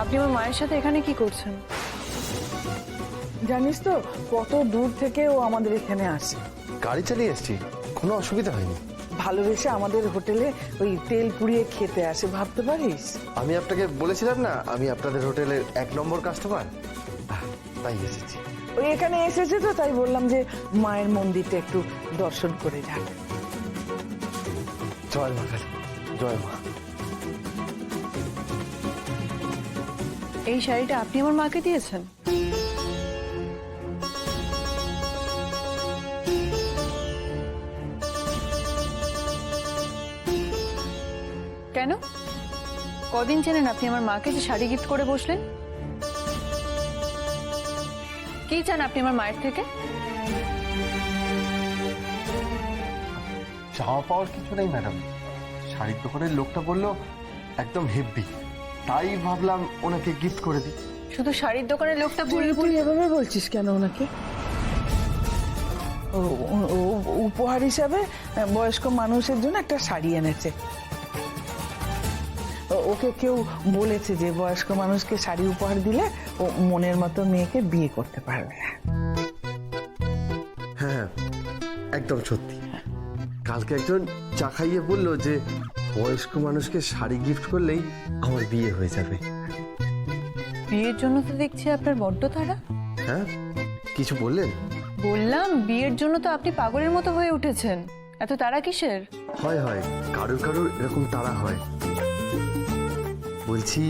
আপনি আমার মায়ের সাথে এখানে কি করছেন? জানিস তো কত দূর থেকে ও আমাদের এখানে আসে। গাড়ি চালিয়ে এসছি, কোনো অসুবিধা হয়নি। ভালোবেসে আমাদের হোটেলে ওই তেল পুড়িয়ে খেতে আসে, ভাবতে পারিস? আমি আপনাকে বলেছিলাম না আমি আপনাদের হোটেলের 1 নম্বর কাস্টমার, তাই এসেছি। ওই এখানে এসেছে তো, তাই বললাম যে মায়ের মন্দিরটা একটু দর্শন করে যাক। জয় মা কালী, জয় মা। এই শাড়িটা আপনি আমার মাকে দিয়েছেন? কেন? কদিন চেনেন আপনি আমার মাকে যে শাড়ি গিফট করে বসলেন? কি চান আপনি আমার মায়ের থেকে? চাওয়া পাওয়ার কিছু নেই ম্যাডাম, শাড়ির দোকানের লোকটা বললো একদম হেভি, তাই ভাবলাম ওনাকে গিফট করে দিই। শুধু শাড়ির দোকানের লোকটা বলল তুই এভাবে বলছিস কেন ওনাকে? ও উপহার হিসাবে বয়স্ক মানুষের জন্য একটা শাড়ি এনেছে। ওকে কেউ বলেছে যে বয়স্ক মানুষকে শাড়ি উপহার দিলে ও মনের মতো মেয়েকে বিয়ে করতে পারবে। হ্যাঁ একদম সত্যি, কালকে একজন চা খাইয়ে বললো যে বয়স্ক মানুষকে শাড়ি গিফট করলেই আমার বিয়ে হয়ে যাবে। বিয়ের জন্য তো দেখছি আপনার বড্ড তাড়া। হ্যাঁ, কিছু বললেন? বললাম বিয়ের জন্য তো আপনি পাগলের মতো হয়ে উঠেছেন, এত তাড়া কিসের? হয় হয়, কারোর কারোর এরকম তাড়া হয়। বলছি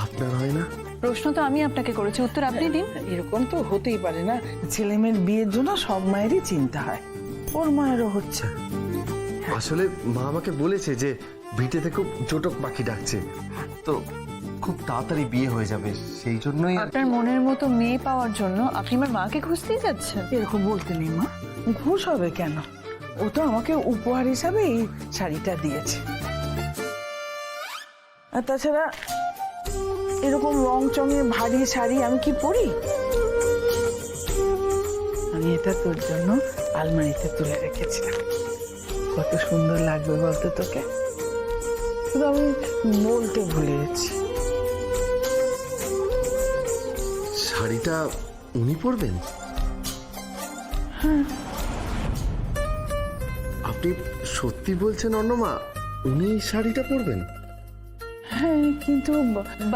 আপনার হয় না? প্রশ্ন তো আমি আপনাকে করেছি, উত্তর আপনি দিন। এরকম তো হতেই পারে না, ছেলে মেয়ের বিয়ের জন্য সব মায়েরই চিন্তা হয়, ওর মায়েরও হচ্ছে। আসলে মা আমাকে বলেছে যে ভিটেতে খুব জোটক পাখি ডাকছে, তো খুব তাড়াতাড়ি বিয়ে হয়ে যাবে, সেই জন্যই আপনার মনের মতো মেয়ে পাওয়ার জন্য আপনি আমার মাকে খুঁজতেই যাচ্ছেন? এরকম বলতে নেই মা, ঘুষ হবে কেন? ও তো আমাকে উপহার হিসাবে এই শাড়িটা দিয়েছে। আর তাছাড়া এরকম রং চঙে ভারী শাড়ি আমি কি পরি? আমি এটা তোর জন্য আলমারিতে তুলে রেখেছিলাম, কত সুন্দর লাগবে বলতো তোকে, শুধু আমি বলতে ভুলে গেছি। শাড়িটা উনি পরবেন? আপনি সত্যি বলছেন অন্নমা, উনি এই শাড়িটা পরবেন? হ্যাঁ, কিন্তু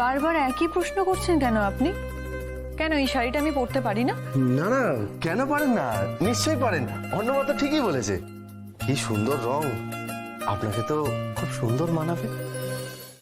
বারবার একই প্রশ্ন করছেন কেন আপনি? কেন এই শাড়িটা আমি পরতে পারি না? না না, কেন পারেন না, নিশ্চয়ই পারেন। অন্নমা তো ঠিকই বলেছে, কি সুন্দর রং, আপনাকে তো খুব সুন্দর মানাবে।